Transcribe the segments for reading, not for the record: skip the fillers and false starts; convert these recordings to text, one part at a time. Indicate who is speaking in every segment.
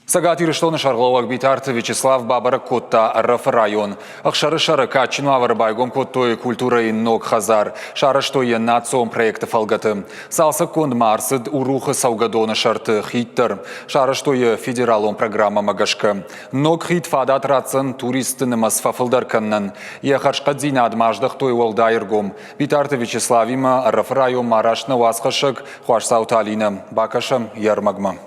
Speaker 1: Сагат Юриштоны шаргловак битарты Вячеслав Бабара Котта РФ район. Ахшары шары качину аварбайгом Коттой культуры ног хазар. Шары что е национ проекты фалгаты. Салса конд марсыд урухы саугадоны шарты хиттер. Шары что е федералон программа магашка. Ног хит фадат рацын туристыны масфафылдар каннан. Ехаршка дзина адмаждах той уалдайыргом. Битарты Вячеславима РФ район марашны васхашык хуашсауталина. Бакашам ярмагма.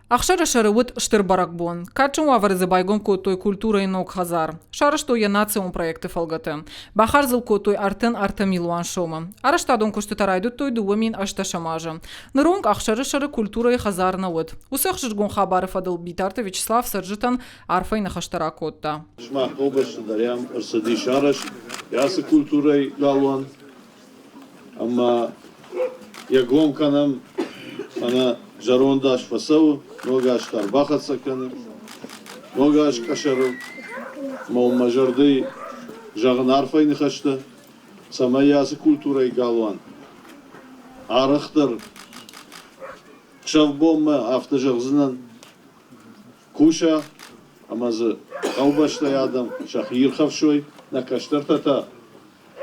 Speaker 2: Ахшара шарыуыт штырбарак бон. Качу аварызы байгом Коттой культура и ног хазар. Шара что я национ проекты фалгаты. Бахарзыл Коттой артын артамилуан шома. Араштадон кушты тарайдут той дуамин ашташамажа. Нырунг ахшары шары культура и хазар науыт. Усах жиргон хабары фадыл битарты Вячеслав Саржитан арфай на хаштара Котта.
Speaker 3: Шмах обаш дарям арсади шараш. Ясы культура и галуан. Ама яглом канам ана жарондаш фасаву. Ногаш тарбахат саканы, ногаш кашару, мол мажарды жағын арфайны қашты, самаясы культура и галуан. Арықтыр, қшавбомы автожағзынан куша, амазы қаубаштай адам, шахи ирхавшой, на каштар тата,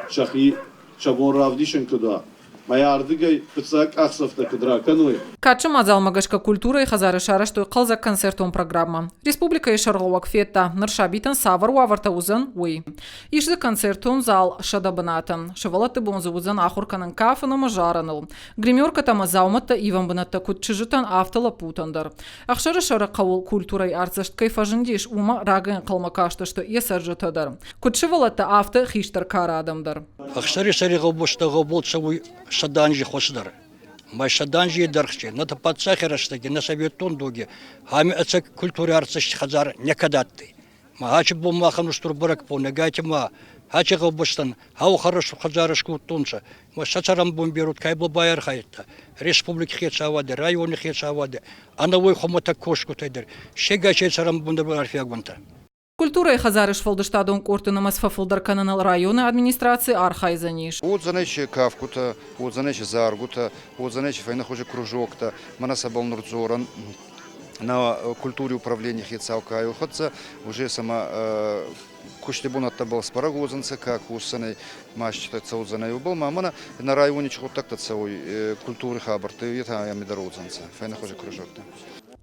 Speaker 3: шахи шабон равдишен куда. Моя ардыгай пыцак ахсовта кыдра кануй.
Speaker 2: Качы мазал магашка культура и хазары шара, что қалза концертон программа. Республика и шарловак фетта, наршабитан савар уаварта узан уй. Ишзы концертон зал шадабанатан. Шавалаты бонзы узан ахурканын кафына мажараныл. Гримерка там зауматта иван банатта кутчыжытан автала путандар. Ахшары шара қауыл культура и арцашт кайфажындеш ума рагын қалмакашты, что есаржытадар. Кутчывалатта авто хиштар кара адамдар.
Speaker 4: Ахшары шарыға боштағы болчавуй шаданжи хошдар. Май шаданжи едерхче. На тапатсахерашдаги, на советон дуги. Хами ацак культуре арцаш хазар некадатты. Ма хачи бумахан устурбарак по негайте ма. Хачи габоштан. Хау хорош хазарашку тунша. Ма шачарам бомберут кайбл байер хайта. Республики хечаваде, районы хечаваде. Ановой хомата кошку тайдер. Шега чечарам бундабар арфиагванта.
Speaker 2: Культура и хазарыш фалдыштадон кортынымыз фафылдар кананал районы администрации архайзаниш.
Speaker 5: Вот занече кавкута, вот занече заргута, вот занече файна хуже кружок-то, манасабал нурдзоран на культуре управления хицалкаю. Хотя уже сама куштебунат был спарагозанца, как усаной мащита цаузанаю был, мамана на районе чего так-то целой культуры хабарты, это я медорозанца, файна хуже кружок-то.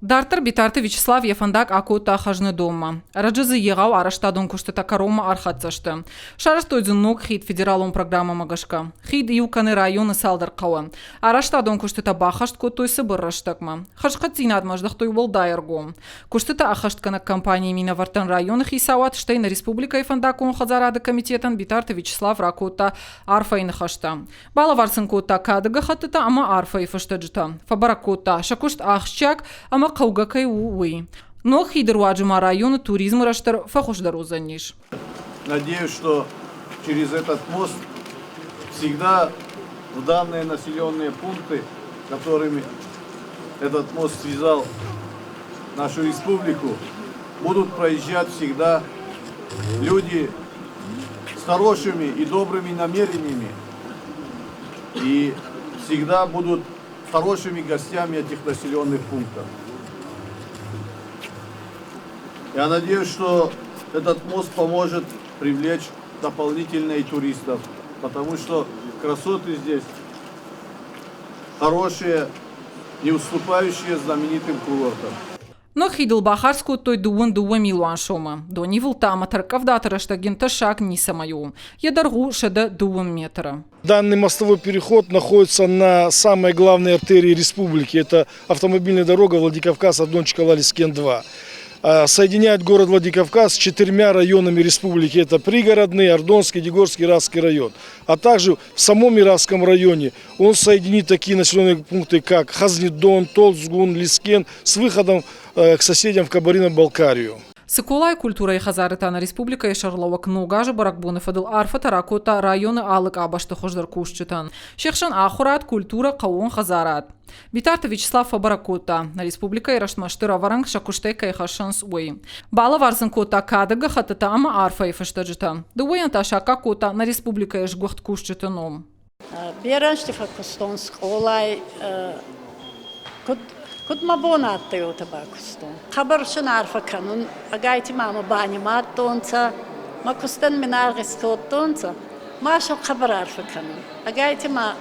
Speaker 2: Дартар битарты Вячеслав Ефандак акута хажны дома. Раджызы егау араштадон куштата карома архатсашты. Шарастойдзын ног хит федералон программа магашка. Хит юканы районы салдар кауа. Араштадон куштата бахашт котой сыбыр раштакма. Хашқат зинадмаждах той волдайыргом. Куштата ахашткана компания мина вартан районы хисауат штейна республика Ефандакон хазарады комитетан битарты Вячеслав ракота арфайны хашта. Бала варсын кота кадыга хатыта ама арфай фаштаджита. Фабаракота шакушт ахщак ама қаугакай уй. Но хидруаджима района туризма раштар фахушдар узаниш.
Speaker 3: Надеюсь, что через этот мост всегда в данные населенные пункты, которыми этот мост связал нашу республику, будут проезжать всегда люди с хорошими и добрыми намерениями и всегда будут хорошими гостями этих населенных пунктов. Я надеюсь, что этот мост поможет привлечь дополнительно и туристов, потому что красоты здесь хорошие, не уступающие знаменитым курортам.
Speaker 2: Но хидл бахарску той дуан милуан шома. До нивыл таматар кавдатара штагин ташак не самаю. Ядаргу шеда дуан метра.
Speaker 6: Данный мостовой переход находится на самой главной артерии республики. Это автомобильная дорога Владикавказ-Адончика-Лалискен-2. Соединяет город Владикавказ с 4 районами республики. Это пригородный, Ордонский, Дегорский, Иратский район. А также в самом Иратском районе он соединит такие населенные пункты, как Хазнедон, Толцгун, Лискен с выходом к соседям в Кабардино-Балкарию.
Speaker 2: Сыкулай культура и хазарытана республика и шарловак ногажы баракбуны фадыл арфа таракота районы алык абашты хождар кушчытан. Шехшан ахурат культура кауон хазарат. Битарты Вячеслав Фабаракота на республика и рашмашты раваранг шакуштей кайхашанс уй. Бала варсын кота кадыга хатыта ама арфа и фаштаджита. Дуэйн ташака кота на республика и жгухт кушчытаном.
Speaker 7: Бераншти факустонс олай كنت ما بونات يوتا باكستون خبر شو نعرف كانون أجايتي ماما باني مات تونسا ما كستن من أرغس كوت تونسا ما شو خبر عارفة كانون أجايتي ما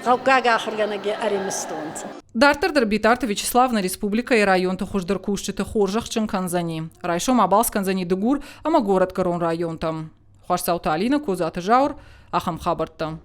Speaker 7: غوغا آخر جنا أريمستونسا
Speaker 2: Дартер Битарта Вячеславна Республика и район Тухуждар Кушчиты Хоржах Канзани. Райшом Абалс Канзани Дегур, ама город Карон район там. Хуашсаута Алина Кузата Жаур, Ахам Хабарта.